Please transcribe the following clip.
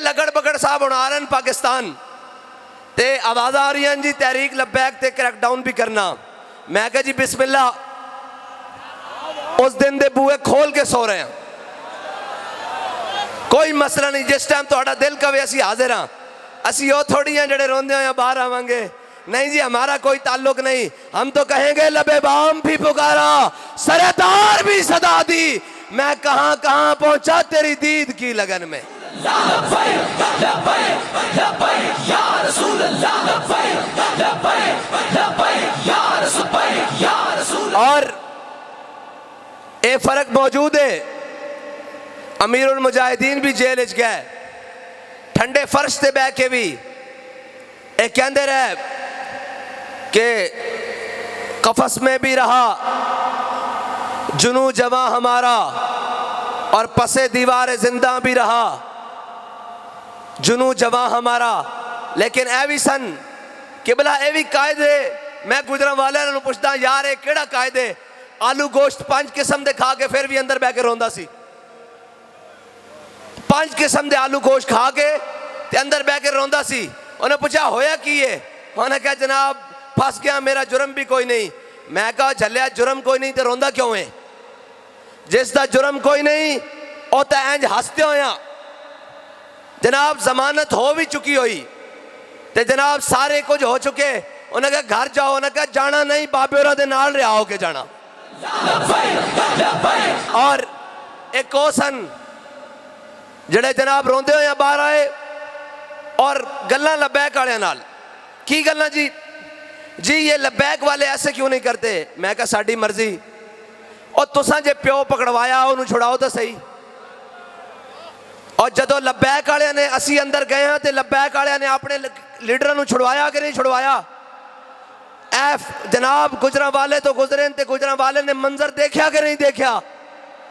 लगड़ बगड़ साहब हुण आ रहे हैं पाकिस्तान ते आवाज़ आ रही हैं जी तहरीक लब्बैक ते क्रैकडाउन भी करना। मैं कहा जी बिस्मिल्ला, उस दिन दे बूहे खोल के सो रहे हैं, कोई मसला नहीं। जिस टाइम थोड़ा दिल कवे असी हाजिर हाँ, असी वो थोड़ी हैं जड़े रोंदे होए बाहर आवांगे, नहीं जी हमारा कोई ताल्लुक नहीं। हम तो कहेंगे लबे बाम भी पुकारा, सरदार भी सदा दी, मैं कहां कहां पहुंचा तेरी दीद की लगन में। और ये फर्क मौजूद है, अमीरुल मुजाहिदीन भी जेल च गए, ठंडे फर्श से बह के भी एक कहते रहे कि कफस में भी रहा जुनू जवां हमारा, और पसे दीवार जिंदा भी रहा जुनू जवां हमारा। लेकिन ए भी सन कि भला ये भी कायदे, मैं गुजरन वाले पुछदा यार ये केड़ा कायदे, आलू गोश्त 5 किस्म दे खा के फिर भी अंदर बह के रोंदा सी, 5 किस्म दे आलू गोश्त खा के ते अंदर बह के रोंदा सी। उन्हें पूछा होया की है, उन्हें कहा जनाब फंस गया, मेरा जुर्म भी कोई नहीं। मैं कहा झलिया जुर्म कोई नहीं तो रोंदा क्यों है? जिसका जुर्म कोई नहीं वो तो इंज हसते होया जनाब जमानत हो भी चुकी हुई ते जनाब सारे कुछ हो चुके, उन्हें कहा घर जाओ, उन्हें कहा जाना नहीं, बाबे होरां दे नाल रिहा होके जाना। और एक ओ सन जड़े जनाब रोंदे होए बाहर आए और गल्लां लब्बैक वाले नाल की गल्लां जी, जी ये लब्बैक वाले ऐसे क्यों नहीं करते? मैं कहा साडी मर्जी, और तुसां जे प्यो पकड़वाया उन्होंने छुड़ाओ तो सही। और जदों लब्बैक वाले ने असी अंदर गए हैं तो लब्बैक वाले ने अपने लीडर को छुड़वाया कि नहीं छुड़वाया? जनाब गुजरां वाले तो गुजरे ते गुजरां वाले ने मंजर देखा कि नहीं देखा?